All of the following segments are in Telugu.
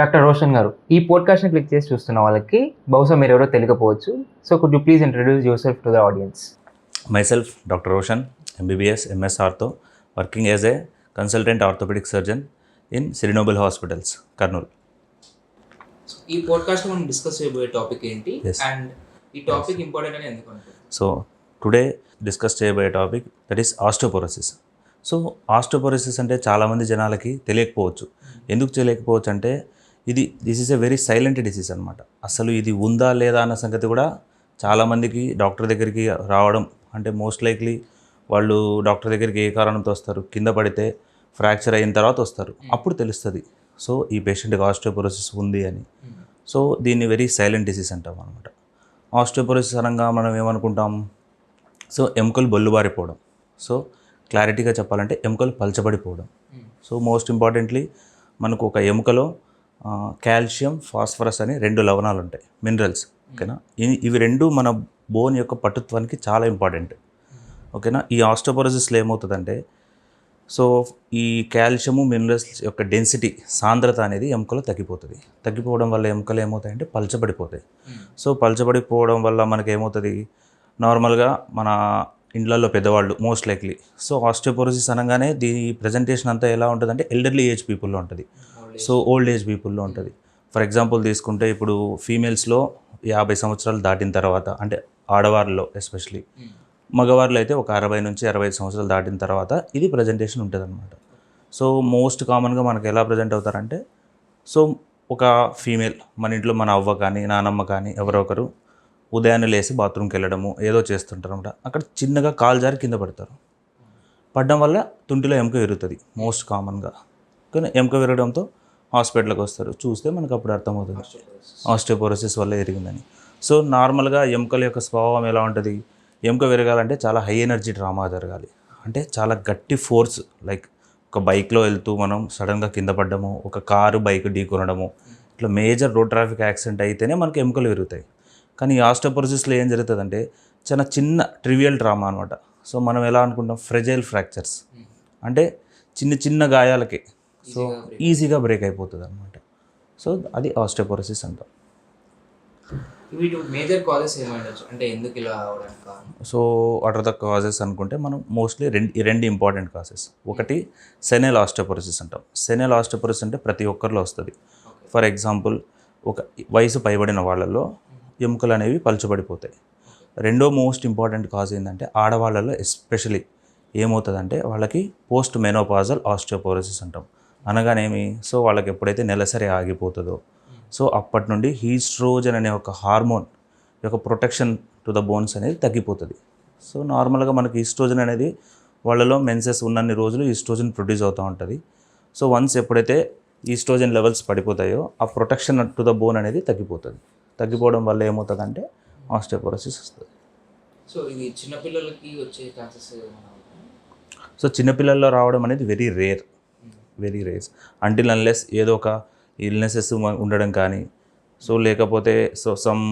డాక్టర్ రోషన్ గారు, ఈ పోడ్కాస్ట్ని క్లిక్ చేసి చూస్తున్న వాళ్ళకి బహుశా మీరు ఎవరో తెలియకపోవచ్చు. So could you please introduce your self to the audience? Myself, Dr. Roshan, MBBS, MS Ortho, working as a consultant orthopedic surgeon in Sirinoble Hospitals, Kurnool. ఈ పోడ్కాస్ట్ మనం డిస్కస్ చేయబోయే టాపిక్ ఏంటి Yes. అండ్ ఈ టాపిక్ ఇంపార్టెంట్ అని ఎందుకు అనుకుంటున్నాను? So, today discuss చేయబోయే topic that is osteoporosis. So osteoporosis అంటే చాలామంది జనాలకి తెలియకపోవచ్చు. ఎందుకు తెలియకపోవచ్చు అంటే this is a very silent disease అనమాట. అసలు ఇది ఉందా లేదా అన్న సంగతి కూడా చాలామందికి డాక్టర్ దగ్గరికి రావడం అంటే మోస్ట్ లైక్లీ వాళ్ళు డాక్టర్ దగ్గరికి ఏ కారణంతో వస్తారు, కింద పడితే ఫ్రాక్చర్ అయిన తర్వాత వస్తారు, అప్పుడు తెలుస్తుంది సో ఈ పేషెంట్కి ఆస్టియోపోరోసిస్ ఉంది అని. సో దీన్ని వెరీ సైలెంట్ డిసీజ్ అంటాం అనమాట. ఆస్టియోపోరోసిస్ అనగా మనం ఏమనుకుంటాం, సో ఎముకలు బొల్లుబారిపోవడం. సో క్లారిటీగా చెప్పాలంటే ఎముకలు పలచబడిపోవడం. సో మోస్ట్ ఇంపార్టెంట్లీ మనకు ఒక ఎముకలో కాల్షియం, ఫాస్ఫరస్ అని 2 లవణాలు ఉంటాయి, మినరల్స్. ఓకేనా, ఇవి రెండు మన బోన్ యొక్క పటుత్వానికి చాలా ఇంపార్టెంట్. ఓకేనా, ఈ ఆస్టియోపోరోసిస్లో ఏమవుతుందంటే సో ఈ కాల్షియము, మినరల్స్ యొక్క డెన్సిటీ, సాంద్రత అనేది ఎముకలో తగ్గిపోతుంది. తగ్గిపోవడం వల్ల ఎముకలు ఏమవుతాయంటే పలచబడిపోతాయి. సో పలచబడిపోవడం వల్ల మనకి ఏమవుతుంది, నార్మల్గా మన ఇండ్లలో పెద్దవాళ్ళు మోస్ట్ లైక్లీ సో ఆస్టియోపోరోసిస్ అనగానే దీని ప్రజెంటేషన్ అంతా ఎలా ఉంటుందంటే ఎల్డర్లీ ఏజ్ పీపుల్లో ఉంటుంది, సో ఓల్డ్ ఏజ్ పీపుల్లో ఉంటుంది. ఫర్ ఎగ్జాంపుల్ తీసుకుంటే ఇప్పుడు ఫీమేల్స్లో 50 సంవత్సరాలు దాటిన తర్వాత, అంటే ఆడవారిలో ఎస్పెషలీ, మగవారిలో అయితే ఒక 60 నుంచి 65 సంవత్సరాలు దాటిన తర్వాత ఇది ప్రజెంటేషన్ ఉంటుంది అనమాట. సో మోస్ట్ కామన్గా మనకు ఎలా ప్రజెంట్ అవుతారంటే సో ఒక ఫీమేల్, మన ఇంట్లో మన అవ్వ కానీ నానమ్మ కానీ ఎవరో ఒకరు ఉదయాన్నే లేచి బాత్రూమ్కి వెళ్ళడము ఏదో చేస్తుంటారు అనమాట. అక్కడ చిన్నగా కాలు జారి కింద పడతారు. పడడం వల్ల తుంటిలో ఎముక విరుగుతుంది మోస్ట్ కామన్గా. కానీ ఎముక విరగడంతో హాస్పిటల్కి వస్తారు, చూస్తే మనకు అప్పుడు అర్థమవుతుంది ఆస్టియోపోరోసిస్ వల్ల ఎరిగిందని. సో నార్మల్గా ఎముకల యొక్క స్వభావం ఎలా ఉంటుంది, ఎముక విరగాలంటే చాలా హై ఎనర్జీ డ్రామా జరగాలి. అంటే చాలా గట్టి ఫోర్స్, లైక్ ఒక బైక్లో వెళ్తూ మనం సడన్గా కింద పడ్డము, ఒక కారు బైక్ ఢీకొనడము, ఇట్లా మేజర్ రోడ్ ట్రాఫిక్ యాక్సిడెంట్ అయితేనే మనకి ఎముకలు విరుగుతాయి. కానీ ఈ ఆస్టియోపోరోసిస్లో ఏం జరుగుతుందంటే చాలా చిన్న ట్రివియల్ డ్రామా అనమాట. సో మనం ఎలా అనుకుంటాం, ఫ్రెజైల్ ఫ్రాక్చర్స్ అంటే చిన్న చిన్న గాయాలకి సో ఈజీగా బ్రేక్ అయిపోతుంది అనమాట. సో అది ఆస్టియోపోరోసిస్ అంటాం. వీటి మేజర్ కాజెస్ ఏమైండొచ్చు, అంటే ఎందుకు ఇలా అవడానికి కారణం? So what are the causes అనుకుంటే మనం మోస్ట్లీ రెండు ఇంపార్టెంట్ కాజెస్. ఒకటి సెనైల్ ఆస్టియోపోరోసిస్ అంటాం. సెనైల్ ఆస్టియోపోరోసిస్ అంటే ప్రతి ఒక్కరిలో వస్తుంది. ఫర్ ఎగ్జాంపుల్ ఒక వయసు పైబడిన వాళ్ళల్లో ఎముకలు అనేవి పలచబడిపోతాయి. రెండో మోస్ట్ ఇంపార్టెంట్ కాజ్ ఏంటంటే ఆడవాళ్ళలో ఎస్పెషలీ ఏమవుతుందంటే వాళ్ళకి పోస్ట్ మెనోపాజల్ ఆస్టియోపోరోసిస్ అంటాం. అనగానేమి, సో వాళ్ళకి ఎప్పుడైతే నెలసరి ఆగిపోతుందో సో అప్పటి నుండి ఈస్ట్రోజన్ అనే ఒక హార్మోన్ యొక్క ప్రొటెక్షన్ టు ద బోన్స్ అనేది తగ్గిపోతుంది. సో నార్మల్గా మనకి ఈస్ట్రోజన్ అనేది వాళ్ళలో మెన్సెస్ ఉన్నన్ని రోజులు ఈస్ట్రోజన్ ప్రొడ్యూస్ అవుతూ ఉంటుంది. సో వన్స్ ఎప్పుడైతే ఈస్ట్రోజన్ లెవెల్స్ పడిపోతాయో ఆ ప్రొటెక్షన్ టు ద బోన్ అనేది తగ్గిపోతుంది. తగ్గిపోవడం వల్ల ఏమవుతుందంటే ఆస్టియోపోరోసిస్ వస్తుంది. సో ఇది చిన్నపిల్లలకి వచ్చే ఛాన్సెస్? సో చిన్నపిల్లల్లో రావడం అనేది వెరీ రేర్ అంటిల్ అన్లెస్ ఏదో ఒక ఇల్నెసెస్ ఉండడం కానీ, సో లేకపోతే so some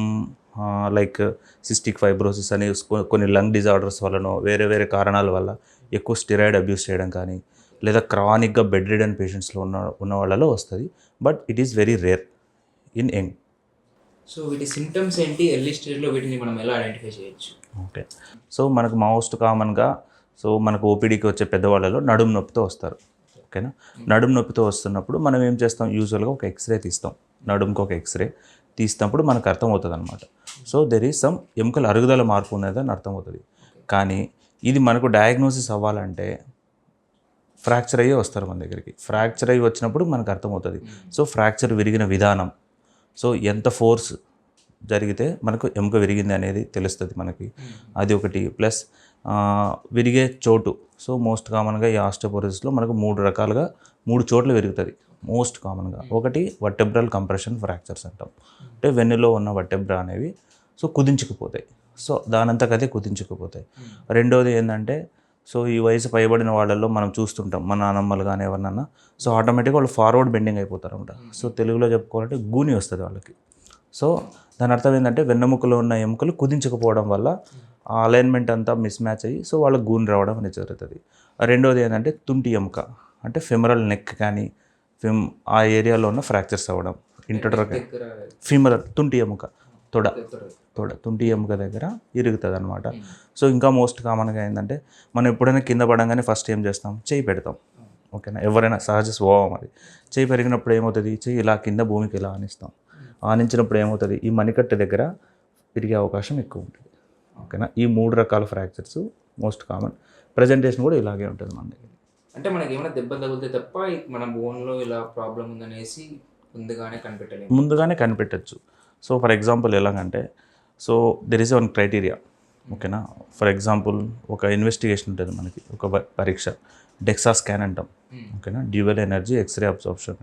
like cystic fibrosis అని కొన్ని లంగ్ డిజార్డర్స్ వల్లనో వేరే వేరే కారణాల వల్ల ఎక్కువ స్టెరాయిడ్ అబ్యూస్ చేయడం కానీ, లేదా క్రానిక్గా బెడ్ రిడన్ పేషెంట్స్లో ఉన్న వాళ్ళలో వస్తుంది. But it is very rare in young. So వీటి సిమ్టమ్స్ ఏంటి, ఎర్లీ స్టేజ్లో వీటిని మనం ఎలా ఐడెంటిఫై చేయొచ్చు? ఓకే, సో మనకు మోస్ట్ కామన్గా సో మనకు ఓపీడీకి వచ్చే పెద్దవాళ్ళలో నడుము నొప్పితో వస్తారు. ఓకేనా, నడుము నొప్పితో వస్తున్నప్పుడు మనం ఏం చేస్తాం, యూజువల్గా ఒక ఎక్స్రే తీస్తాం. నడుముకి ఒక ఎక్స్రే తీసినప్పుడు మనకు అర్థమవుతుంది అనమాట. సో దెర్ ఈజ్ సమ్ ఎముకల అరుగుదల మార్పు ఉన్నదని అర్థమవుతుంది. కానీ ఇది మనకు డయాగ్నోసిస్ అవ్వాలంటే ఫ్రాక్చర్ అయ్యి వస్తారు మన దగ్గరికి. ఫ్రాక్చర్ అయ్యి వచ్చినప్పుడు మనకు అర్థమవుతుంది. సో ఫ్రాక్చర్ విరిగిన విధానం, సో ఎంత ఫోర్స్ జరిగితే మనకు ఎముక విరిగింది అనేది తెలుస్తుంది మనకి. అది ఒకటి. ప్లస్ విరిగే చోటు, సో మోస్ట్ కామన్గా ఈ ఆస్టియోపోరోసిస్లో మనకు 3 చోట్ల విరుగుతుంది మోస్ట్ కామన్గా. ఒకటి వర్టెబ్రల్ కంప్రెషన్ ఫ్రాక్చర్స్ అంటాం, అంటే వెన్నులో ఉన్న వర్టెబ్రా అనేవి సో కుదించుకుపోతాయి. సో దానంతకదే కుదించుకుపోతాయి. రెండోది ఏంటంటే సో ఈ వయసు పైబడిన వాళ్ళల్లో మనం చూస్తుంటాం, మన నాన్నమ్మలు కానీ ఎవరినన్నా, సో ఆటోమేటిక్గా వాళ్ళు ఫార్వర్డ్ బెండింగ్ అయిపోతారు అనమాట. సో తెలుగులో చెప్పుకోవాలంటే గూని వస్తుంది వాళ్ళకి. సో దాని అర్థం ఏంటంటే వెన్నెముకలో ఉన్న ఎముకలు కుదించకపోవడం వల్ల ఆ అలైన్మెంట్ అంతా మిస్ మ్యాచ్ అయ్యి సో వాళ్ళకి గూని రావడం అనేది జరుగుతుంది. రెండోది ఏంటంటే తుంటి ఎముక, అంటే ఫెమరల్ నెక్ కానీ ఆ ఏరియాలో ఉన్న ఫ్రాక్చర్స్ అవ్వడం, ఇంటర్ట్రకల్ దగ్గర ఫీమరల్ తుంటి ఎముక, తొడ తొడ. తుంటి ఎముక దగ్గర ఇరుగుతుంది అనమాట. సో ఇంకా మోస్ట్ కామన్గా ఏంటంటే మనం ఎప్పుడైనా కింద పడంగానే ఫస్ట్ ఏం చేస్తాం, చేయి పెడతాం. ఓకేనా, ఎవరైనా సహజ స్వభావం అది. చేయి పెరిగినప్పుడు ఏమవుతుంది, చేయి ఇలా కింద భూమికి ఇలా ఆనిస్తాం. ఆనించినప్పుడు ఏమవుతుంది, ఈ మణికట్టు దగ్గర పెరిగే అవకాశం ఎక్కువ ఉంటుంది. ఓకేనా, ఈ 3 రకాల ఫ్రాక్చర్స్ మోస్ట్ కామన్. ప్రజెంటేషన్ కూడా ఇలాగే ఉంటుంది మన దగ్గర. అంటే మనకి ఏమైనా దెబ్బ తగిలితే తప్ప మన బోన్లో ఇలా ప్రాబ్లం ఉందనేసి ముందుగానే కనిపెట్టచ్చు. సో ఫర్ ఎగ్జాంపుల్ ఎలాగంటే, so there is one criteria. ఓకేనా, ఫర్ ఎగ్జాంపుల్ ఒక ఇన్వెస్టిగేషన్ ఉంటుంది మనకి, ఒక పరీక్ష డెక్సా స్కాన్ అంటాం. ఓకేనా, dual energy X-ray absorption.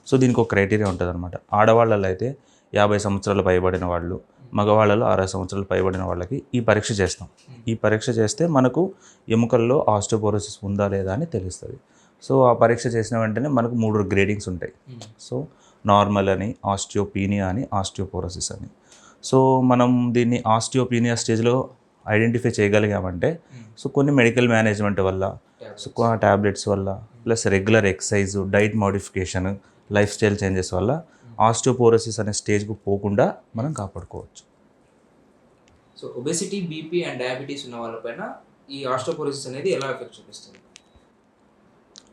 So దీనికి ఒక క్రైటీరియా ఉంటుంది అనమాట. ఆడవాళ్ళలో అయితే 50 సంవత్సరాలు పైబడిన వాళ్ళు, మగవాళ్ళలో 60 సంవత్సరాలు పైబడిన వాళ్ళకి ఈ పరీక్ష చేస్తాం. ఈ పరీక్ష చేస్తే మనకు ఎముకల్లో ఆస్టియోపోరోసిస్ ఉందా లేదా అని తెలుస్తుంది. సో ఆ పరీక్ష చేసిన వెంటనే మనకు 3 గ్రేడింగ్స్ ఉంటాయి. సో నార్మల్ అని, ఆస్టియోపీనియా అని, ఆస్టియోపోరోసిస్ అని. సో మనం దీన్ని ఆస్టియోపీనియా స్టేజ్లో ఐడెంటిఫై చేయగలిగామంటే, సో కొన్ని మెడికల్ మేనేజ్మెంట్ వల్ల, సో ట్యాబ్లెట్స్ వల్ల, plus regular exercise, diet modification, life style changes వల్ల ఆస్టియోపోరోసిస్ అనే స్టేజ్కు పోకుండా మనం కాపాడుకోవచ్చు. So obesity, BP and diabetes ఉన్న వాళ్ళపైన ఈ ఆస్టియోపోరోసిస్ అనేది ఎలా ఎఫెక్ట్ చూపిస్తుంది?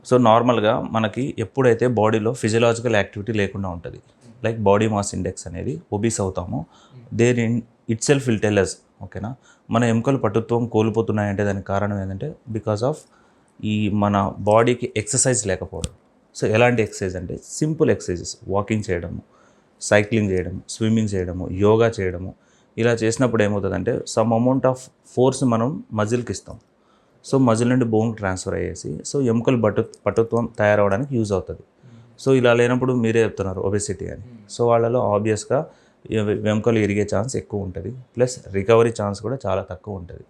సో నార్మల్గా మనకి ఎప్పుడైతే బాడీలో ఫిజియలాజికల్ యాక్టివిటీ లేకుండా ఉంటుంది, లైక్ బాడీ మాస్ ఇండెక్స్ అనేది ఒబీస్ అవుతామో, therein itself will tell us. ఓకేనా, మన ఎముకలు పటుత్వం కోల్పోతున్నాయంటే దానికి కారణం ఏంటంటే బికాస్ ఆఫ్ ఈ మన బాడీకి ఎక్సర్సైజ్ లేకపోవడం. సో ఎలాంటి ఎక్సర్సైజ్ అంటే సింపుల్ ఎక్సర్సైజెస్, వాకింగ్ చేయడము, సైక్లింగ్ చేయడము, స్విమ్మింగ్ చేయడము, యోగా చేయడము. ఇలా చేసినప్పుడు ఏమవుతుందంటే సమ్ అమౌంట్ ఆఫ్ ఫోర్స్ మనం మజిల్కి ఇస్తాం. సో మజిల్ నుండి బోన్ ట్రాన్స్ఫర్ అయ్యేసి సో ఎముకలు పటుత్వం తయారవడానికి యూజ్ అవుతుంది. సో ఇలా లేనప్పుడు మీరే చెప్తున్నారు ఒబెసిటీ అని. సో వాళ్ళలో ఆబ్వియస్గా ఎముకలు ఇరిగే ఛాన్స్ ఎక్కువ ఉంటుంది, ప్లస్ రికవరీ ఛాన్స్ కూడా చాలా తక్కువ ఉంటుంది.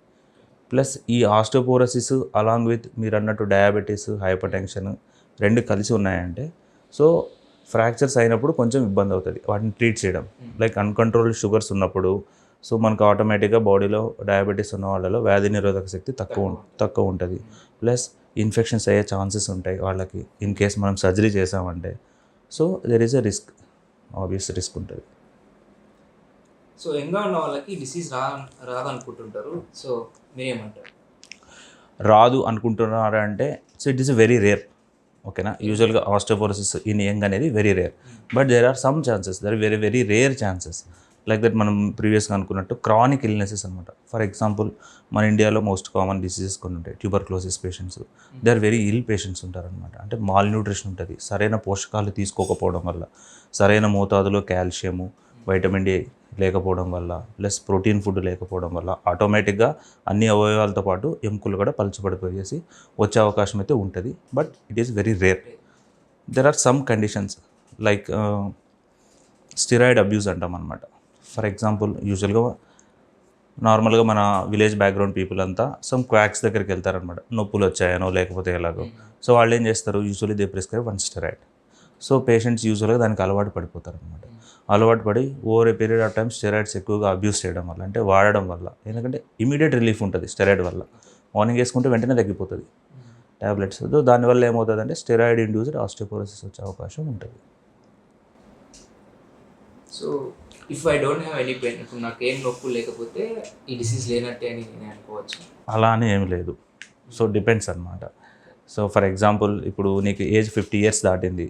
ప్లస్ ఈ ఆస్టియోపోరోసిస్ అలాంగ్ విత్ మీరు అన్నట్టు డయాబెటీస్, హైపర్ టెన్షన్ 2 కలిసి ఉన్నాయంటే సో ఫ్రాక్చర్స్ అయినప్పుడు కొంచెం ఇబ్బంది అవుతుంది వాటిని ట్రీట్ చేయడం. లైక్ అన్కంట్రోల్డ్ షుగర్స్ ఉన్నప్పుడు సో మనకు ఆటోమేటిక్గా బాడీలో డయాబెటీస్ ఉన్న వాళ్ళలో వ్యాధి నిరోధక శక్తి తక్కువ ఉంటుంది. ప్లస్ ఇన్ఫెక్షన్స్ అయ్యే ఛాన్సెస్ ఉంటాయి వాళ్ళకి ఇన్ కేస్ మనం సర్జరీ చేసామంటే. So there is a risk, obvious risk ఉంటుంది. సో యంగ్గా ఉన్న వాళ్ళకి డిసీజ్ రాదనుకుంటుంటారు. సో మీరేమంటారు? రాదు అనుకుంటున్నారా అంటే, so it is very rare. ఓకేనా, యూజువల్గా ఆస్టియోపోరోసిస్ ఇన్ యంగ్ అనేది very rare. But there are some chances, there very very rare chances. Like that మనం ప్రీవియస్గా అనుకున్నట్టు క్రానిక్ ఇల్నెసెస్ అనమాట. ఫర్ ఎగ్జాంపుల్ మన ఇండియాలో మోస్ట్ కామన్ డిసీజెస్ కొన్ని ఉంటాయి. Tuberculosis patients, they are very ill patients ఉంటారనమాట. అంటే మాల్ న్యూట్రిషన్ ఉంటుంది, సరైన పోషకాలు తీసుకోకపోవడం వల్ల, సరైన మోతాదులో కాల్షియము, వైటమిన్ డి లేకపోవడం వల్ల, ప్లస్ ప్రోటీన్ ఫుడ్ లేకపోవడం వల్ల ఆటోమేటిక్గా అన్ని అవయవాలతో పాటు ఎముకలు కూడా పలచబడిపోయేసి వచ్చే అవకాశం అయితే ఉంటుంది. But it is very rare. There are some conditions like steroid abuse అంటాం అనమాట. ఫర్ ఎగ్జాంపుల్ యూజువల్గా నార్మల్గా మన విలేజ్ బ్యాక్గ్రౌండ్ పీపుల్ అంతా సమ్ క్వాక్స్ దగ్గరికి వెళ్తారనమాట, నొప్పులు వచ్చాయనో లేకపోతే ఎలాగో. సో వాళ్ళు ఏం చేస్తారు, usually they prescribe 1 steroid. So patients యూజువల్గా దానికి అలవాటు పడిపోతారు అనమాట. అలవాటు పడి over a period of time steroids ఎక్కువగా అబ్యూస్ చేయడం వల్ల, అంటే వాడడం వల్ల, ఎందుకంటే ఇమీడియట్ రిలీఫ్ ఉంటుంది స్టెరాయిడ్ వల్ల. మార్నింగ్ వేసుకుంటే వెంటనే తగ్గిపోతుంది ట్యాబ్లెట్స్. సో దానివల్ల ఏమవుతుందంటే స్టెరాయిడ్ ఇండ్యూస్డ్ ఆస్టియోపోరోసిస్ వచ్చే అవకాశం ఉంటుంది. So if I don't have any pain, ఇప్పుడు నాకు ఏం నొప్పి లేకపోతే ఈ డిసీజ్ లేనట్టే అని నేను అనుకోవచ్చు? అలా అని ఏమి లేదు. సో డిపెండ్స్ అనమాట. సో ఫర్ ఎగ్జాంపుల్ ఇప్పుడు నీకు ఏజ్ 50 years దాటింది,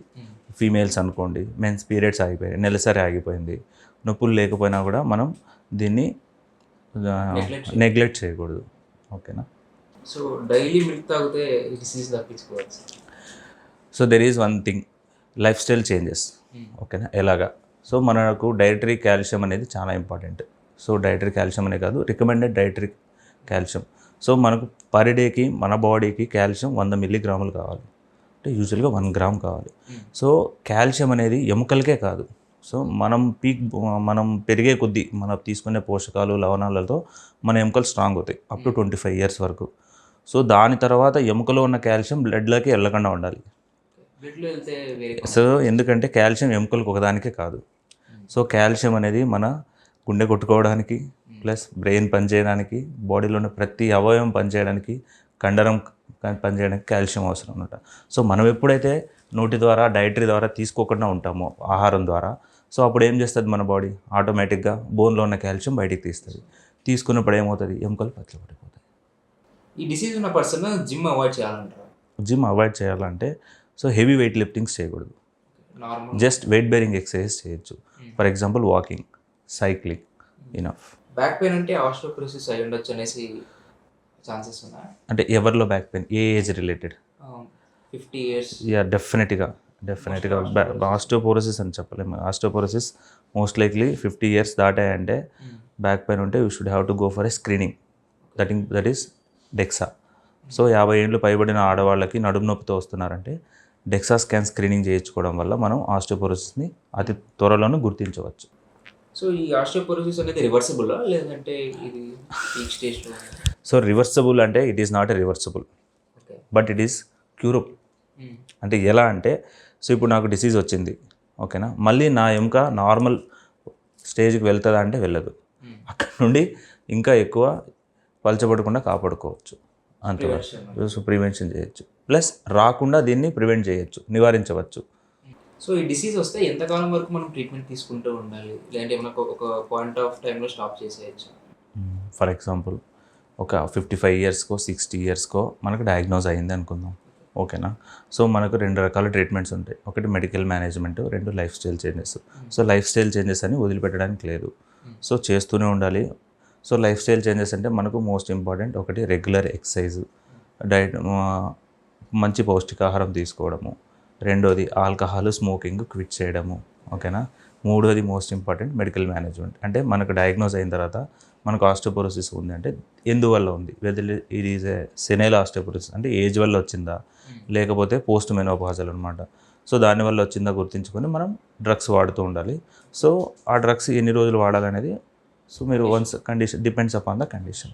ఫీమేల్స్ అనుకోండి, మెన్స్ పీరియడ్స్ ఆగిపోయాయి, నెలసరి ఆగిపోయింది, నొప్పులు లేకపోయినా కూడా మనం దీన్ని నెగ్లెక్ట్ చేయకూడదు. ఓకేనా, సో డైలీ మిల్క్ తాగితే ఈ డిసీజ్ తప్పించుకోవచ్చు? So there is one thing, life style changes. ఓకేనా, ఎలాగా, సో మనకు డైటరీ కాల్షియం అనేది చాలా ఇంపార్టెంట్. సో డైటరీ కాల్షియం అనే కాదు, రికమెండెడ్ డైటరీ కాల్షియం. సో మనకు పర్ డేకి మన బాడీకి కాల్షియం 100 మిల్లీగ్రాములు కావాలి, అంటే యూజువల్గా 1 గ్రామ్ కావాలి. సో కాల్షియం అనేది ఎముకలకే కాదు, సో మనం పెరిగే కొద్దీ మనం తీసుకునే పోషకాలు లవణాలతో మన ఎముకలు స్ట్రాంగ్ అవుతాయి అప్ టు 25 years వరకు. సో దాని తర్వాత ఎముకలో ఉన్న కాల్షియం బ్లడ్లోకి వెళ్ళకుండా ఉండాలి. సో ఎందుకంటే కాల్షియం ఎముకలకు ఒకదానికే కాదు. సో కాల్షియం అనేది మన గుండె కొట్టుకోవడానికి, ప్లస్ బ్రెయిన్ పనిచేయడానికి, బాడీలో ఉన్న ప్రతి అవయవం పనిచేయడానికి, కండరం పనిచేయడానికి కాల్షియం అవసరం అనమాట. సో మనం ఎప్పుడైతే నోటి ద్వారా డైటరీ ద్వారా తీసుకోకుండా ఉంటాము ఆహారం ద్వారా. సో అప్పుడు ఏం చేస్తుంది మన బాడీ, ఆటోమేటిక్గా బోన్లో ఉన్న కాల్షియం బయటికి తీస్తుంది. తీసుకున్నప్పుడు ఏమవుతుంది, ఎముకలు పట్ల పడిపోతాయి. ఈ డిసీజ్ ఉన్న పర్సన్ జిమ్ అవాయిడ్ చేయాలంటారా? జిమ్ అవాయిడ్ చేయాలంటే సో హెవీ వెయిట్ లిఫ్టింగ్స్ చేయకూడదు, normal just weight bearing exercise చేయొచ్చు. For example walking, cycling enough. Back pain అంటే ఆస్టియోపోరోసిస్ అయి ఉండొచ్చు అనేసి ఛాన్సెస్ ఉన్నాయి. అంటే ఎవరిలో బ్యాక్ పెయిన్, ఏ ఏజ్ రిలేటెడ్? 50 years. యా డెఫినెట్గా ఆస్టియోపోరోసిస్ అని చెప్పలేము. ఆస్టియోపోరోసిస్ మోస్ట్ లైక్లీ 50 years దాటాయంటే బ్యాక్ పెయిన్ ఉంటే you should have to go for a screening, that is DEXA. So 50 ఏళ్ళు పైబడిన ఆడవాళ్ళకి నడుము నొప్పితో వస్తున్నారంటే డెక్సా స్కాన్ స్క్రీనింగ్ చేయించుకోవడం వల్ల మనం ఆస్టియోపోరోసిస్ని అతి త్వరలోనే గుర్తించవచ్చు. సో ఈ ఆస్టియోపోరోసిస్ అనేది రివర్సిబుల్ లేదంటే ఇది పీక్ స్టేజ్లో? సో రివర్సబుల్ అంటే it is not a reversible, okay. But it is curable. అంటే ఎలా అంటే, సో ఇప్పుడు నాకు డిసీజ్ వచ్చింది, ఓకేనా, మళ్ళీ నా ఎముక నార్మల్ స్టేజ్కి వెళ్తుందా అంటే వెళ్ళదు. అక్కడ నుండి ఇంకా ఎక్కువ పలచబడకుండా కాపాడుకోవచ్చు, అంతవరకు. సో ప్రివెన్షన్ చేయొచ్చు, ప్లస్ రాకుండా దీన్ని ప్రివెంట్ చేయొచ్చు, నివారించవచ్చు. సో ఈ డిసీజ్ వస్తే ఎంతకాలం వరకు మనం ట్రీట్మెంట్ తీసుకుంటూ ఉండాలి, లేదంటే ఏమైనా ఒక పాయింట్ ఆఫ్ టైంలో స్టాప్ చేసేయచ్చు? ఫర్ ఎగ్జాంపుల్ ఒక 55 yearsకో 60 yearsకో మనకు డయాగ్నోజ్ అయింది అనుకుందాం, ఓకేనా. సో మనకు 2 రకాల ట్రీట్మెంట్స్ ఉంటాయి. ఒకటి medical management, 2 life style changes. So life style changes అని వదిలిపెట్టడానికి లేదు, సో చేస్తూనే ఉండాలి. సో లైఫ్ స్టైల్ చేంజెస్ అంటే మనకు మోస్ట్ ఇంపార్టెంట్ ఒకటి రెగ్యులర్ ఎక్సర్సైజ్, డైట్, మంచి పౌష్టికాహారం తీసుకోవడము. రెండోది ఆల్కహాల్, స్మోకింగ్ క్విట్ చేయడము, ఓకేనా. మూడోది మోస్ట్ ఇంపార్టెంట్ మెడికల్ మేనేజ్మెంట్. అంటే మనకు డయాగ్నోజ్ అయిన తర్వాత మనకు ఆస్టియోపోరోసిస్ ఉంది అంటే ఎందువల్ల ఉంది, వెదర్ ఇది ఈజ్ ఏ సెనైల్ ఆస్టియోపోరోసిస్ అంటే ఏజ్ వల్ల వచ్చిందా, లేకపోతే పోస్ట్ మెనోపాజల్ అనమాట. సో దానివల్ల వచ్చిందా గుర్తించుకొని మనం డ్రగ్స్ వాడుతూ ఉండాలి. సో ఆ డ్రగ్స్ ఎన్ని రోజులు వాడాలనేది సో మీరు once condition depends upon the condition.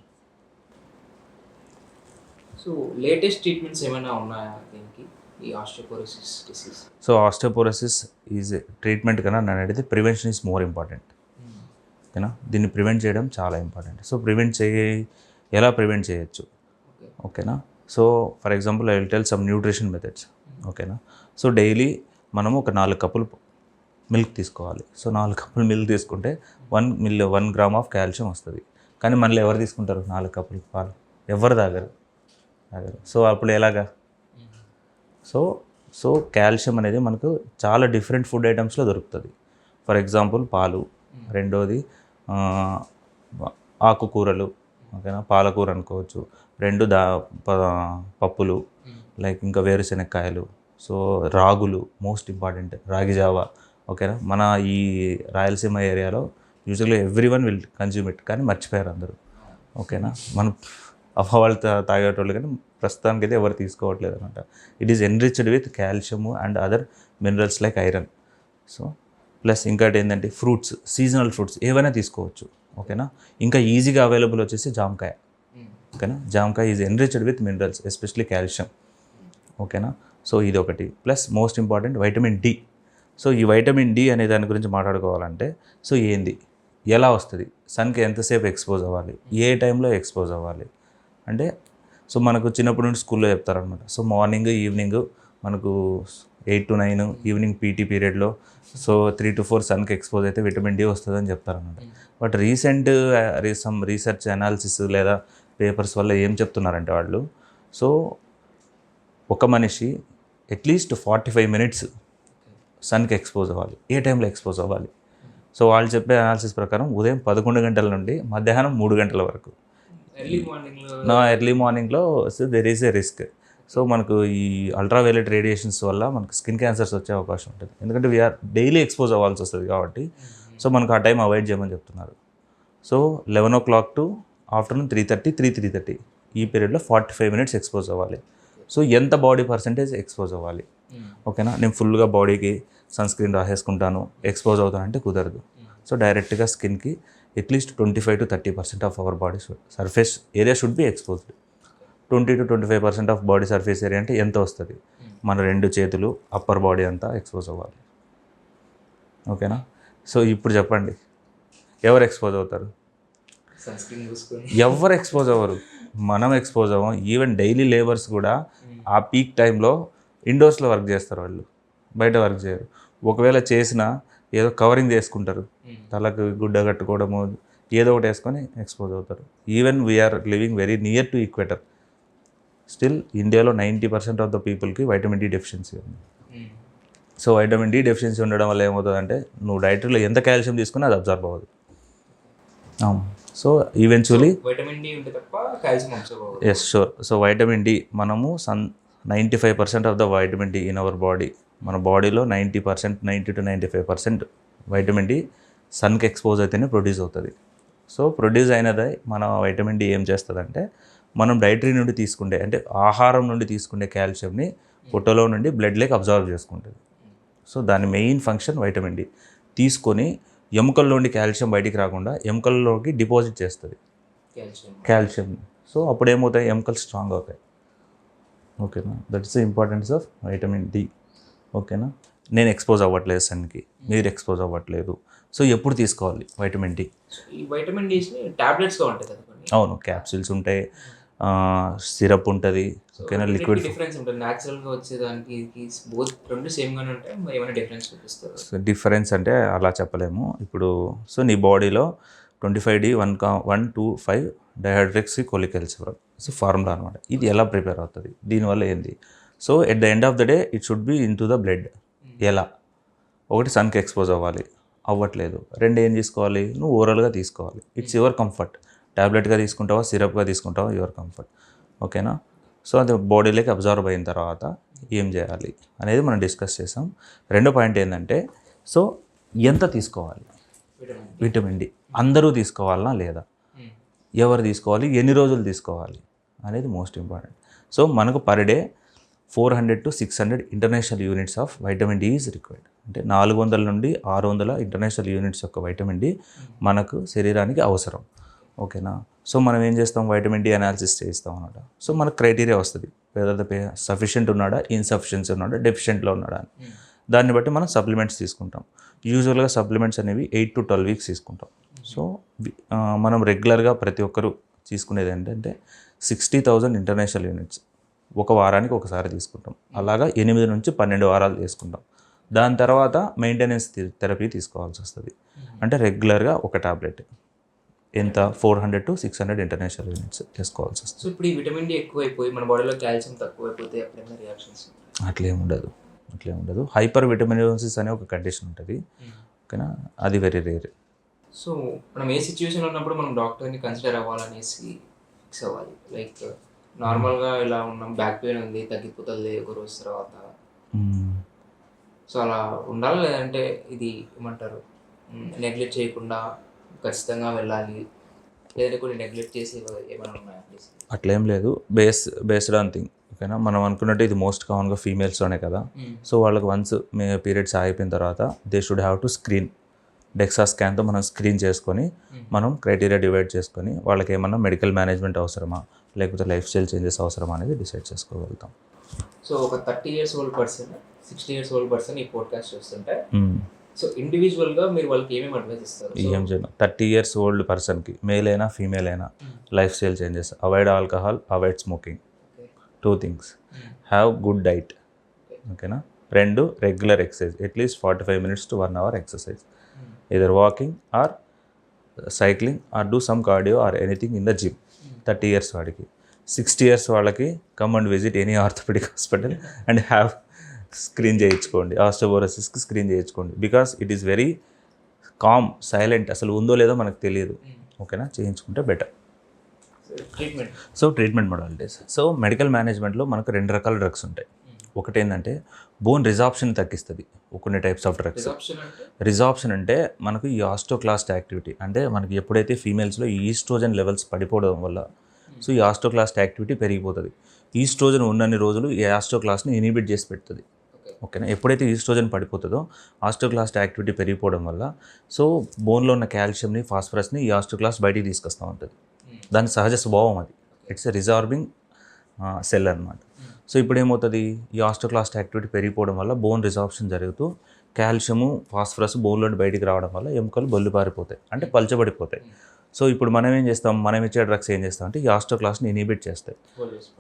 So latest treatments ఏమైనా ఉన్నాయా దీనికి, ఈ osteoporosis disease? So osteoporosis is treatment కన్నా నన్ను అడిగితే ప్రివెన్షన్ ఈజ్ మోర్ ఇంపార్టెంట్, ఓకేనా. దీన్ని ప్రివెంట్ చేయడం చాలా ఇంపార్టెంట్. సో ఎలా ప్రివెంట్ చేయొచ్చు, ఓకేనా. So for example I will tell some nutrition methods, ఓకేనా. సో డైలీ మనము ఒక 4 కప్పులు మిల్క్ తీసుకోవాలి. సో 4 కప్పులు మిల్క్ తీసుకుంటే 1 gram ఆఫ్ కాల్షియం వస్తుంది. కానీ మళ్ళీ ఎవరు తీసుకుంటారు 4 కప్పులు పాలు? ఎవరు తాగరు. సో అప్పుడు ఎలాగా? సో కాల్షియం అనేది మనకు చాలా డిఫరెంట్ ఫుడ్ ఐటమ్స్లో దొరుకుతుంది. ఫర్ ఎగ్జాంపుల్ పాలు, రెండోది ఆకుకూరలు, ఓకేనా, పాలకూర అనుకోవచ్చు. 2 పప్పులు లైక్ ఇంకా వేరుశెనక్కాయలు. సో రాగులు మోస్ట్ ఇంపార్టెంట్, రాగి జావా, ఓకేనా. మన ఈ రాయలసీమ ఏరియాలో యూజువల్గా ఎవ్రీవన్ విల్ కన్జ్యూమ్ ఇట్, కానీ మర్చిపోయారు అందరూ, ఓకేనా. మనం అవ్వ వాళ్ళు తాగేటోళ్ళు కానీ ప్రస్తుతానికి అయితే ఎవరు తీసుకోవట్లేదు అనమాట. It is enriched with calcium and other minerals like iron. So plus ఇంకోటి ఏంటంటే ఫ్రూట్స్, సీజనల్ ఫ్రూట్స్ ఏవైనా తీసుకోవచ్చు, ఓకేనా. ఇంకా ఈజీగా అవైలబుల్ వచ్చేసి జామకాయ, ఓకేనా. జామకాయ is enriched with minerals especially calcium, ఓకేనా. సో ఇది ఒకటి. Plus most important vitamin D. So ఈ వైటమిన్ డి అనే దాని గురించి మాట్లాడుకోవాలంటే సో ఏంది, ఎలా వస్తుంది, సన్కి ఎంతసేపు ఎక్స్పోజ్ అవ్వాలి, ఏ టైంలో ఎక్స్పోజ్ అవ్వాలి అంటే సో మనకు చిన్నప్పటి నుండి స్కూల్లో చెప్తారనమాట. సో మార్నింగ్ ఈవినింగ్ మనకు 8 to 9 ఈవినింగ్ పీటీ పీరియడ్లో సో 3 to 4 సన్కి ఎక్స్పోజ్ అయితే విటమిన్ డి వస్తుందని చెప్తారనమాట. బట్ సమ్ రీసెర్చ్ అనాలిసిస్ లేదా పేపర్స్ వల్ల ఏం చెప్తున్నారంటే వాళ్ళు, సో ఒక మనిషి అట్లీస్ట్ 45 minutes సన్కి ఎక్స్పోజ్ అవ్వాలి. ఏ టైంలో ఎక్స్పోజ్ అవ్వాలి? సో వాళ్ళు చెప్పే అనాలిసిస్ ప్రకారం ఉదయం 11 గంటల నుండి మధ్యాహ్నం 3 గంటల వరకు. ఎర్లీ మార్నింగ్లో so there is a risk. So మనకు ఈ అల్ట్రావైలెట్ రేడియేషన్స్ వల్ల మనకు స్కిన్ క్యాన్సర్స్ వచ్చే అవకాశం ఉంటుంది, ఎందుకంటే వీఆర్ డైలీ ఎక్స్పోజ్ అవ్వాల్సి వస్తుంది కాబట్టి. సో మనకు ఆ టైం అవాయిడ్ చేయమని చెప్తున్నారు. సో 11 o'clock to ఆఫ్టర్నూన్ 3:30 ఈ పీరియడ్లో 45 minutes ఎక్స్పోజ్ అవ్వాలి. సో ఎంత బాడీ పర్సంటేజ్ ఎక్స్పోజ్ అవ్వాలి, ఓకేనా. నేను ఫుల్గా బాడీకి సన్ స్క్రీన్ రాసేసుకుంటాను ఎక్స్పోజ్ అవుతానంటే కుదరదు. సో డైరెక్ట్గా స్కిన్కి at least 25 to 30% of our body surface area should be exposed. 20 to 25% of body surface area అంటే ఎంత వస్తుంది, మన 2 చేతులు అప్పర్ బాడీ అంతా ఎక్స్పోజ్ అవ్వాలి, ఓకేనా. సో ఇప్పుడు చెప్పండి ఎవరు ఎక్స్పోజ్ అవుతారు? ఎవరు ఎక్స్పోజ్ అవ్వరు, మనం ఎక్స్పోజ్ అవ్వం. ఈవెన్ డైలీ లేబర్స్ కూడా ఆ పీక్ టైంలో ఇండోర్స్లో వర్క్ చేస్తారు వాళ్ళు, బయట వర్క్ చేయరు. ఒకవేళ చేసినా ఏదో కవరింగ్ చేసుకుంటారు, తలకు గుడ్డ కట్టుకోవడము ఏదో ఒకటి వేసుకొని ఎక్స్పోజ్ అవుతారు. Even we are living very near to equator, still ఇండియాలో 90% ఆఫ్ ద పీపుల్కి వైటమిన్ డి డెఫిషియన్సీ ఉంది. సో వైటమిన్ డి డెఫిషియన్సీ ఉండడం వల్ల ఏమవుతుందంటే నువ్వు డైటరీలో ఎంత కాల్షియం తీసుకున్నా అది అబ్జర్వ్ అవ్వదు. సో ఈవెన్చువలీ వైటమిన్ డి ఉంటే తప్ప కాల్షియం అబ్జర్వ్ అవ్వదు. Yes sure. So vitamin D మనము 95% of the vitamin D in our body, మన బాడీలో 90% 90 to 95% వైటమిన్ డి సన్కి ఎక్స్పోజ్ అయితేనే ప్రొడ్యూస్ అవుతుంది. సో ప్రొడ్యూస్ అయినది మన వైటమిన్ డి ఏం చేస్తుందంటే మనం డైటరీ నుండి తీసుకుంటే అంటే ఆహారం నుండి తీసుకునే కాల్షియంని పొట్టలో నుండి బ్లడ్లోకి అబ్జర్వ్ చేసుకుంటుంది. సో దాని మెయిన్ ఫంక్షన్ వైటమిన్ డి తీసుకొని ఎముకల్లోండి కాల్షియం బయటికి రాకుండా ఎముకల్లోకి డిపాజిట్ చేస్తుంది కాల్షియం. సో అప్పుడు ఏమవుతాయి, ఎముకలు స్ట్రాంగ్ అవుతాయి. ఓకేనా, that is the importance of vitamin D. ఓకేనా, నేను ఎక్స్పోజ్ అవ్వట్లేదు సన్కి, మీరు ఎక్స్పోజ్ అవ్వట్లేదు. సో ఎప్పుడు తీసుకోవాలి వైటమిన్ డి? ఈ వైటమిన్ డిస్ని టాబ్లెట్స్గా ఉంటాయి కదా కొన్ని. అవును, క్యాప్సూల్స్ ఉంటాయి, సిరప్ ఉంటుంది. ఓకేనా, లిక్విడ్ డిఫరెన్స్ ఉంటుంది న్యాచురల్గా వచ్చేదానికి బోత్ రెండు సేమ్గానే ఉంటాయి, ఏమైనా డిఫరెన్స్ చూపిస్తారు? డిఫరెన్స్ అంటే అలా చెప్పలేము ఇప్పుడు. సో నీ బాడీలో 25D 1,2,5 డైహైడ్రాక్సీ కొలికెల్సిఫరాల్ సో ఫార్ములా అనమాట. ఇది ఎలా ప్రిపేర్ అవుతుంది, దీనివల్ల ఏంది? So at the end of the day it should be in to the blood. ఎలా? ఒకటి సన్కి ఎక్స్పోజ్ అవ్వట్లేదు, రెండు ఏం తీసుకోవాలి, నువ్వు ఓరల్గా తీసుకోవాలి. ఇట్స్ యువర్ కంఫర్ట్, ట్యాబ్లెట్గా తీసుకుంటావా సిరప్గా తీసుకుంటావా, యువర్ కంఫర్ట్. ఓకేనా, సో అది బాడీలోకి అబ్జర్వ్ అయిన తర్వాత ఏం చేయాలి అనేది మనం డిస్కస్ చేసాం. రెండో పాయింట్ ఏంటంటే సో ఎంత తీసుకోవాలి విటమిన్ డి, అందరూ తీసుకోవాలనా లేదా, ఎవరు తీసుకోవాలి, ఎన్ని రోజులు తీసుకోవాలి అనేది మోస్ట్ ఇంపార్టెంట్. సో మనకు per day 400 to 600 international units of vitamin D is required. అంటే 400 నుండి 600 ఇంటర్నేషనల్ యూనిట్స్ యొక్క వైటమిన్ డి మనకు శరీరానికి అవసరం. ఓకేనా, సో మనం ఏం చేస్తాం, వైటమిన్ డి అనాలిసిస్ చేస్తాం అన్నమాట. సో మనకు క్రైటీరియా వస్తుంది, వెదర్ ద సఫిషియెంట్ ఉన్నాడా, ఇన్సఫిషియన్సీ ఉన్నాడా, డెఫిషియెంట్లో ఉన్నాడా అని. దాన్ని బట్టి మనం సప్లిమెంట్స్ తీసుకుంటాం. యూజువల్గా సప్లిమెంట్స్ అనేవి 8 to 12 weeks తీసుకుంటాం. సో మనం రెగ్యులర్గా ప్రతి ఒక్కరూ తీసుకునేది ఏంటంటే 60,000 ఇంటర్నేషనల్ యూనిట్స్ ఒక వారానికి ఒకసారి తీసుకుంటాం. అలాగా 8 నుంచి 12 వారాలు తీసుకుంటాం. దాని తర్వాత మెయింటెనెన్స్ థెరపీ తీసుకోవాల్సి వస్తుంది. అంటే రెగ్యులర్గా ఒక టాబ్లెట్ ఎంత 400 to 600 ఇంటర్నేషనల్ యూనిట్స్ తీసుకోవాల్సి వస్తుంది. సో ఇప్పుడు ఈ విటమిన్ డి ఎక్కువైపోయి మన బాడీలో కాల్షియం తక్కువైపోతే అప్పుడేమైనా రియాక్షన్స్? అట్లేం ఉండదు. హైపర్ విటమినోసిస్ అనే ఒక కండిషన్ ఉంటుంది. ఓకేనా, అది వెరీ రేర్. సో మనం ఏ సిచ్యువేషన్లో ఉన్నప్పుడు మనం డాక్టర్ని కన్సిడర్ అవ్వాలనేసి ఫిక్స్ అవ్వాలి? లైక్ నార్మల్గా ఇలా ఉన్నాం, బ్యాక్ పెయిన్ ఉంది, తగ్గిపోతుంది ఒక రోజు తర్వాత, సో అలా ఉండాలి. లేదంటే ఇది ఏమంటారు, నెగ్లెక్ట్ చేయకుండా ఖచ్చితంగా వెళ్ళాలి, లేదంటే కొన్ని నెగ్లెక్ట్ చేసి ఏమైనా ఉన్నాయా? అట్లేం లేదు, బేస్డ్ ఆన్ థింగ్. ఓకేనా, మనం అనుకున్నట్టు ఇది మోస్ట్ కామన్గా ఫీమేల్స్లోనే కదా. సో వాళ్ళకి వన్స్ పీరియడ్స్ ఆగిపోయిన తర్వాత they should have to screen. DEXA స్కాన్తో మనం స్క్రీన్ చేసుకొని మనం క్రైటీరియా డివైడ్ చేసుకొని వాళ్ళకి ఏమన్నా మెడికల్ మేనేజ్మెంట్ అవసరమా లేకపోతే లైఫ్ స్టైల్ చేంజెస్ అవసరమా అనేది డిసైడ్ చేసుకోగలుగుతాం. సో ఒక 30 years old person 60 years old person ఈ పోడ్కాస్ట్ చూస్తుంటే సో ఇండివిజువల్గా మీరు వాళ్ళకి ఏమేమి అడ్వైస్ ఇస్తారు? ఏం చేయను, 30 years old పర్సన్కి మేల్ అయినా ఫీమేల్ అయినా life style changes, avoid alcohol, avoid smoking, 2 things, have good diet. ఓకేనా, 2 regular exercise, at least 45 minutes to 1 hour exercise, either walking or cycling or do some cardio or anything in the gym. 30 years వాడికి. 60 years వాళ్ళకి come and visit any orthopaedic hospital and have screen చేయించుకోండి, ఆస్టియోపోరోసిస్కి స్క్రీన్ చేయించుకోండి. Because it is very calm, silent, అసలు ఉందో లేదో మనకు తెలియదు. ఓకేనా, చేయించుకుంటే better. So treatment modalities. So medical మేనేజ్మెంట్లో మనకు 2 రకాల డ్రగ్స్ ఉంటాయి. ఒకటి ఏంటంటే బోన్ రిజార్ప్షన్ తగ్గిస్తుంది, కొన్ని టైప్స్ ఆఫ్ డ్రగ్స్. రిజార్ప్షన్ అంటే మనకు ఈ ఆస్టోక్లాస్ట్ యాక్టివిటీ, అంటే మనకి ఎప్పుడైతే ఫీమేల్స్లో ఈ ఈస్ట్రోజన్ లెవెల్స్ పడిపోవడం వల్ల సో ఈ ఆస్టోక్లాస్ట్ యాక్టివిటీ పెరిగిపోతుంది. ఈస్ట్రోజన్ ఉన్నన్ని రోజులు ఈ ఆస్టోక్లాస్ట్ని ఇనిబిట్ చేసి పెడుతుంది. ఓకేనా, ఎప్పుడైతే ఈస్ట్రోజన్ పడిపోతుందో ఆస్టోక్లాస్ట్ యాక్టివిటీ పెరిగిపోవడం వల్ల సో బోన్లో ఉన్న కాల్షియంని, ఫాస్ఫరస్ని ఈ ఆస్టోక్లాస్ట్ బయటికి తీసుకొస్తూ ఉంటుంది. దాని సహజ స్వభావం అది. ఇట్స్ ఎ రిజార్బింగ్ సెల్ అనమాట. సో ఇప్పుడు ఏమవుతుంది, ఈ ఆస్టోక్లాస్ట్ యాక్టివిటీ పెరిగిపోవడం వల్ల బోన్ రిజార్ప్షన్ జరుగుతూ కాల్షియము ఫాస్ఫరస్ బోన్లో బయటికి రావడం వల్ల ఎముకలు బొల్లిపారిపోతాయి, అంటే పలచబడిపోతాయి. సో ఇప్పుడు మనం ఏం చేస్తాం, మనం ఇచ్చే డ్రగ్స్ ఏం చేస్తాం అంటే ఈ ఆస్టోక్లాస్ట్ని ఇనిబిట్ చేస్తాయి,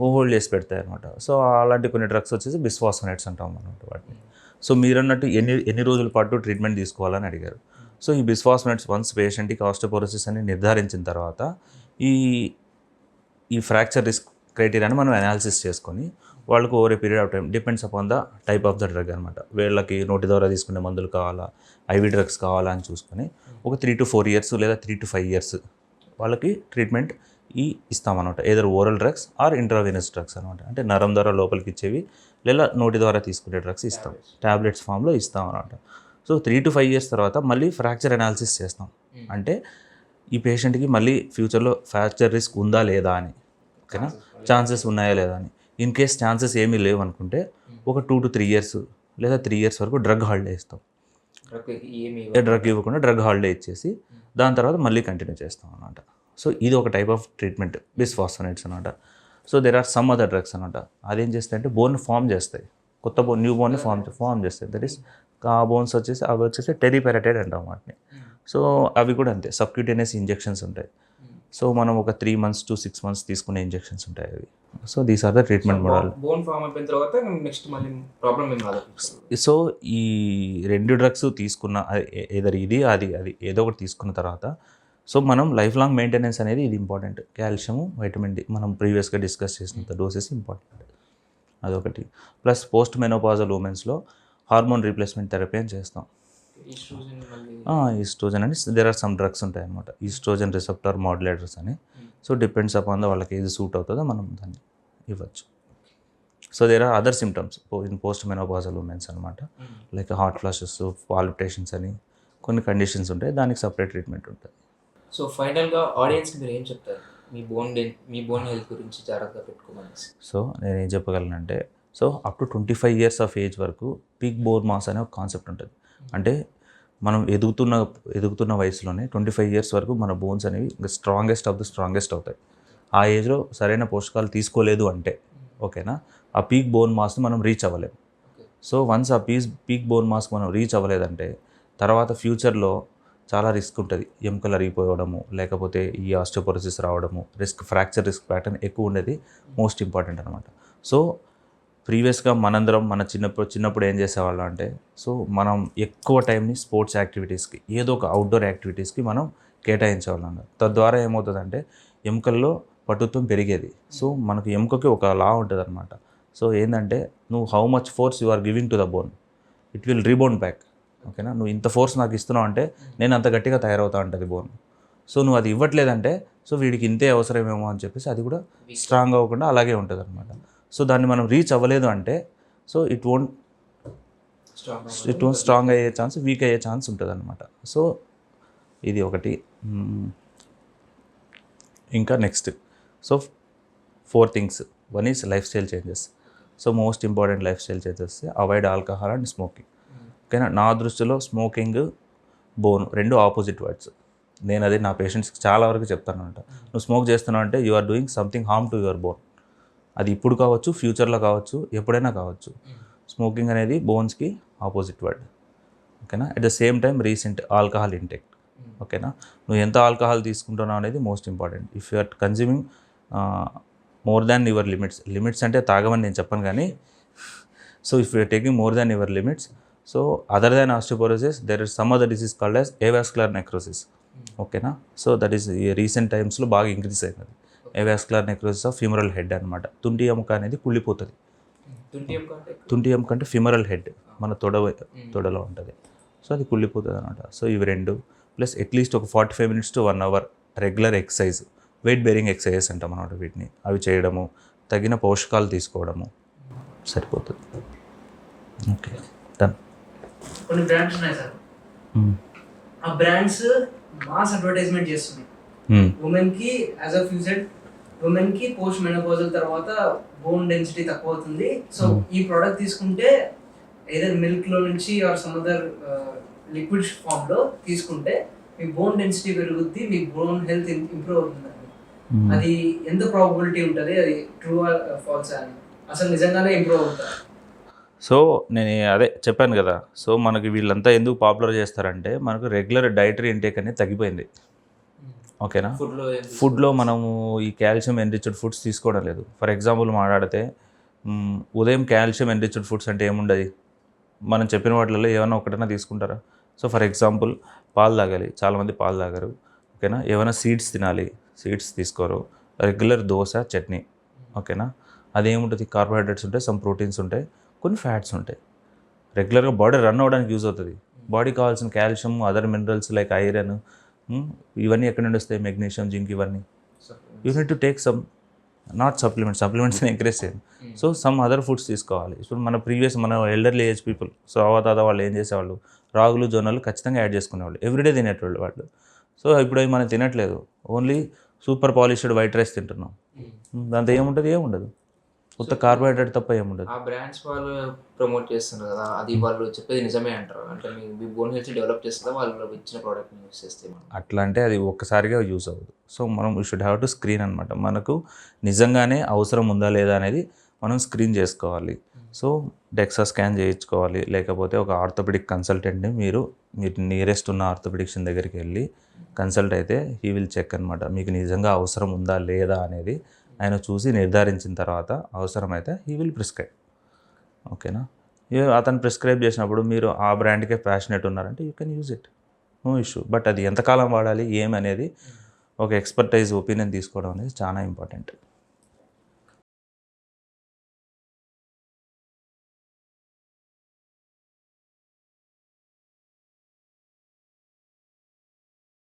హోల్డ్ చేసి పెడతాయి అనమాట. సో అలాంటి కొన్ని డ్రగ్స్ వచ్చేసి బిస్ఫాస్ఫోనేట్స్ అంటాం అనమాట వాటిని. సో మీరన్నట్టు ఎన్ని రోజుల పాటు ట్రీట్మెంట్ తీసుకోవాలని అడిగారు. సో ఈ బిస్ఫాస్ఫోనేట్స్ వన్స్ పేషెంట్కి ఆస్టియోపోరోసిస్ అని నిర్ధారించిన తర్వాత ఈ ఫ్రాక్చర్ రిస్క్ క్రైటీరియాని మనం అనాలిసిస్ చేసుకొని వాళ్ళకు over a period of time depends upon the type of the drug అనమాట. వీళ్ళకి నోటి ద్వారా తీసుకునే మందులు కావాలా, ఐవి డ్రగ్స్ కావాలా అని చూసుకొని ఒక 3 to 4 years లేదా 3 to 5 years వాళ్ళకి ట్రీట్మెంట్ ఇస్తామన్నమాట. Either oral drugs or intravenous drugs అనమాట. అంటే నరం ద్వారా లోపలికి ఇచ్చేవి లేదా నోటి ద్వారా తీసుకునే డ్రగ్స్ ఇస్తాం, ట్యాబ్లెట్స్ ఫామ్లో ఇస్తాం అనమాట. సో 3 to 5 years తర్వాత మళ్ళీ ఫ్రాక్చర్ అనాలిసిస్ చేస్తాం. అంటే ఈ పేషెంట్కి మళ్ళీ ఫ్యూచర్లో ఫ్రాక్చర్ రిస్క్ ఉందా లేదా అని, ఓకేనా, ఛాన్సెస్ ఉన్నాయా లేదా అని. ఇన్ కేస్ ఛాన్సెస్ ఏమీ లేవు అనుకుంటే ఒక 2 to 3 years లేదా 3 years వరకు డ్రగ్ హాలిడే ఇస్తాం. డ్రగ్ ఇవ్వకుండా డ్రగ్ హాలిడే ఇచ్చేసి దాని తర్వాత మళ్ళీ కంటిన్యూ చేస్తాం అనమాట. సో ఇది ఒక టైప్ ఆఫ్ ట్రీట్మెంట్ బిస్ఫాస్ఫోనేట్స్ అనమాట. So there are some other drugs అనమాట. అదేం చేస్తాయి అంటే బోన్ ఫామ్ చేస్తాయి, కొత్త బోన్, న్యూ బోన్ని ఫామ్ చేస్తాయి. దట్ ఈస్ ఆ బోన్స్ వచ్చేసి టెరిపెరటైడ్ అంటాం వాటిని. సో అవి కూడా అంతే, సబ్క్యూటేనియస్ ఇంజెక్షన్స్ ఉంటాయి. సో మనం ఒక 3 months to 6 months తీసుకునే ఇంజెక్షన్స్ ఉంటాయి అవి. So these are the treatment model. Bone form అయిపోయిన తర్వాత నెక్స్ట్ మళ్ళీ ప్రాబ్లం ఏం రాదు. సో ఈ 2 drugs తీసుకున్న ఏదర్ ఇది అది ఏదో ఒకటి తీసుకున్న తర్వాత సో మనం లైఫ్ లాంగ్ మెయింటెనెన్స్ అనేది ఇది ఇంపార్టెంట్. కాల్షియము, వైటమిన్ డి మనం ప్రీవియస్గా డిస్కస్ చేసినంత డోసెస్ ఇంపార్టెంట్, అదొకటి. ప్లస్ పోస్ట్ మెనోపాజల్ ఉమెన్స్లో హార్మోన్ రీప్లేస్మెంట్ థెరపీ అని చేస్తాం. ఈస్ట్రోజన్ అని దెర్ ఆర్ సమ్ డ్రగ్స్ ఉంటాయి అనమాట, ఈస్ట్రోజన్ రిసెప్టర్ మాడ్యులేటర్స్ అని. సో డిపెండ్స్ అపాన్ ద వాళ్ళకి ఏది సూట్ అవుతుందో మనం దాన్ని ఇవ్వచ్చు. So there are other symptoms in post menopausal womens అనమాట, లైక్ హార్ట్ ఫ్లాషెస్, పాల్పిటేషన్స్ అని కొన్ని కండిషన్స్ ఉంటాయి, దానికి సపరేట్ ట్రీట్మెంట్ ఉంటుంది. సో ఫైనల్గా ఆడియన్స్కి మీరు ఏం చెప్తారు మీ బోన్ హెల్త్ గురించి జాగ్రత్తగా పెట్టుకోమని? సో నేను ఏం చెప్పగలనంటే, so up to 25 years of age వరకు పీక్ బోన్ మాస్ అనే ఒక కాన్సెప్ట్ ఉంటుంది. అంటే మనం ఎదుగుతున్న వయసులోనే 25 years వరకు మన బోన్స్ అనేవి ఇంకా స్ట్రాంగెస్ట్ అవుతాయి. ఆ ఏజ్లో సరైన పోషకాలు తీసుకోలేదు అంటే, ఓకేనా, ఆ పీక్ బోన్ మాస్ని మనం రీచ్ అవ్వలేము. సో వన్స్ ఆ పీక్ బోన్ మాస్ మనం రీచ్ అవ్వలేదంటే తర్వాత ఫ్యూచర్లో చాలా రిస్క్ ఉంటుంది. ఎముకలు అరిగిపోవడము, లేకపోతే ఈ ఆస్టియోపోరోసిస్ రావడము, ఫ్రాక్చర్ రిస్క్ ప్యాటర్న్ ఎక్కువ ఉండేది మోస్ట్ ఇంపార్టెంట్ అనమాట. సో ప్రీవియస్గా మనందరం మన చిన్నప్పుడు ఏం చేసేవాళ్ళం అంటే, సో మనం ఎక్కువ టైంని స్పోర్ట్స్ యాక్టివిటీస్కి, ఏదో ఒక అవుట్డోర్ యాక్టివిటీస్కి మనం కేటాయించేవాళ్ళం. తద్వారా ఏమవుతుందంటే ఎముకల్లో పటుత్వం పెరిగేది. సో మనకు ఎముకకి ఒక లా ఉంటుంది అనమాట. సో ఏంటంటే నువ్వు how much force you are giving to the bone, it will rebound back. ఓకేనా, నువ్వు ఇంత ఫోర్స్ నాకు ఇస్తున్నావు అంటే నేను అంత గట్టిగా తయారవుతా ఉంటుంది బోన్. సో నువ్వు అది ఇవ్వట్లేదంటే సో వీడికి ఇంతే అవసరమేమో అని చెప్పేసి అది కూడా స్ట్రాంగ్ అవ్వకుండా అలాగే ఉంటుంది అనమాట. సో దాన్ని మనం రీచ్ అవ్వలేదు అంటే సో ఇట్ వోంట్ స్ట్రాంగ్ అయ్యే ఛాన్స్, వీక్ అయ్యే ఛాన్స్ ఉంటుంది అనమాట. సో ఇది ఒకటి. ఇంకా next, so 4 things. 1 is life style changes. So most important life style changes avoid alcohol and smoking. ఓకేనా, నా దృష్టిలో స్మోకింగ్, బోన్ 2 ఆపోజిట్ వర్డ్స్. నేను అది నా పేషెంట్స్కి చాలా వరకు చెప్తాను అనమాట. నువ్వు స్మోక్ చేస్తున్నావు అంటే you are doing something harm to your bone. అది ఇప్పుడు కావచ్చు, ఫ్యూచర్లో కావచ్చు, ఎప్పుడైనా కావచ్చు. స్మోకింగ్ అనేది బోన్స్కి ఆపోజిట్ వర్డ్. ఓకేనా, at the same time recent alcohol intake. ఓకేనా, నువ్వు ఎంత ఆల్కహాల్ తీసుకుంటున్నావు అనేది most important. If you are consuming more than your limits అంటే తాగమని నేను చెప్పను కానీ, so if you are taking more than your limits, so other than osteoporosis there is some other disease called as avascular necrosis. ఓకేనా, సో దట్ ఈస్ రీసెంట్ టైమ్స్లో బాగా ఇంక్రీజ్ అయింది. Avascular necrosis of femoral head అనమాట. తుంటి ఎముక అనేది కుళ్ళిపోతుంది. తుంటి ఎముక అంటే ఫిమరల్ హెడ్, మన తొడలో ఉంటుంది. సో అది కుళ్ళిపోతుంది అనమాట. సో ఇవి 2 ప్లస్ అట్లీస్ట్ ఒక 45 minutes to 1 hour regular exercise, weight bearing exercises అంటాం అనమాట వీటిని. అవి చేయడము, తగిన పోషకాలు తీసుకోవడము సరిపోతుంది. Okay, done. కొన్ని బ్రాండ్స్ ఉన్నాయి సార్, ఆ బ్రాండ్స్ మాస్ అడ్వర్టైజ్మెంట్ చేస్తున్నాయి ఉమెన్ కి. As of you said, women కి పోస్ట్ మెనోపాజల్ తర్వాత బోన్ డెన్సిటీ తక్కువ అవుతుంది. సో ఈ ప్రోడక్ట్ తీసుకుంటే ఏదైనా మిల్క్ లో నుంచి or some other liquid form లో తీసుకుంటే మీ బోన్ డెన్సిటీ పెరుగుద్ది, మీ బోన్ హెల్త్ ఇంప్రూవ్ అవుతుంది. అది ఎంత ప్రాబబిలిటీ ఉంటుంది, అది ట్రూ ఆర్ ఫాల్స్ అని? అసలు నిజంగానే ఇంప్రూవ్ అవుతుంది? సో నేను అదే చెప్పాను కదా, సో మనకి వీళ్ళంతా ఎందుకు పాపులర్ చేస్తారంటే మనకు రెగ్యులర్ డైటరీ ఇంటేక్ అనేది తగ్గిపోయింది. ఓకేనా, ఫుడ్లో ఫుడ్లో మనము ఈ కాల్షియం ఎన్రిచ్డ్ ఫుడ్స్ తీసుకోవడం లేదు. ఫర్ ఎగ్జాంపుల్ మాట్లాడితే ఉదయం కాల్షియం ఎన్రిచ్డ్ ఫుడ్స్ అంటే ఏముండదు, మనం చెప్పిన వాటిల్లో ఏమైనా ఒకటైనా తీసుకుంటారా? సో ఫర్ ఎగ్జాంపుల్ పాలు తాగాలి, చాలామంది పాలు తాగరు. ఓకేనా, ఏమైనా సీడ్స్ తినాలి, సీడ్స్ తీసుకోరు. రెగ్యులర్ దోశ చట్నీ. ఓకేనా, అదేముంటుంది, కార్బోహైడ్రేట్స్ ఉంటాయి, సమ్ ప్రోటీన్స్ ఉంటాయి, కొన్ని ఫ్యాట్స్ ఉంటాయి. రెగ్యులర్గా బాడీ రన్ అవ్వడానికి యూజ్ అవుతుంది. బాడీకి కావాల్సిన calcium, other minerals like iron, ఇవన్నీ ఎక్కడి నుండి వస్తాయి, మెగ్నీషియం, జింక్, ఇవన్నీ you need to take some, not సప్లిమెంట్స్ని ఎంకరేజ్ చేయండి. సో సమ్ అదర్ ఫుడ్స్ తీసుకోవాలి. ఇప్పుడు మన ఎల్డర్లీ ఏజ్ పీపుల్, సో అవ్వతాత వాళ్ళు ఏం చేసేవాళ్ళు, రాగులు, జొన్నలు ఖచ్చితంగా యాడ్ చేసుకునేవాళ్ళు, ఎవ్రీడే తినేటోళ్ళు వాళ్ళు. సో ఇప్పుడు అవి మనం తినట్లేదు, only super polished white rice తింటున్నాం. దాంతో ఏముండదు, కొత్త కార్బోహైడ్రేట్ తప్ప ఏముండదు. ఆ బ్రాండ్స్ వాళ్ళు ప్రమోట్ చేస్తున్నారు కదా, అది వాళ్ళు చెప్పేది నిజమే అంటారు? అంటే మీ బోన్ హెల్త్ డెవలప్ చేస్తుందా వాళ్ళు ఇచ్చిన ప్రోడక్ట్ని యూస్ చేస్తే? అట్లా అంటే అది ఒక్కసారిగా యూజ్ అవ్వదు. సో మనం you should have to screen అనమాట. మనకు నిజంగానే అవసరం ఉందా లేదా అనేది మనం స్క్రీన్ చేసుకోవాలి. సో డెక్సా స్కాన్ చేయించుకోవాలి, లేకపోతే ఒక ఆర్థోపెడిక్ కన్సల్టెంట్ని మీరు నియరెస్ట్ ఉన్న ఆర్థోపెడిక్షన్ దగ్గరికి వెళ్ళి కన్సల్ట్ అయితే హీ విల్ చెక్ అనమాట, మీకు నిజంగా అవసరం ఉందా లేదా అనేది ఆయన చూసి నిర్ధారించిన తర్వాత అవసరమైతే హీ విల్ ప్రిస్క్రైబ్. ఓకేనా, అతను ప్రిస్క్రైబ్ చేసినప్పుడు మీరు ఆ బ్రాండ్కే ప్యాషనెట్ ఉన్నారంటే you can use it, no issue. But అది ఎంతకాలం వాడాలి ఏమనేది ఒక ఎక్స్పర్టైజ్ ఒపీనియన్ తీసుకోవడం అనేది చాలా ఇంపార్టెంట్.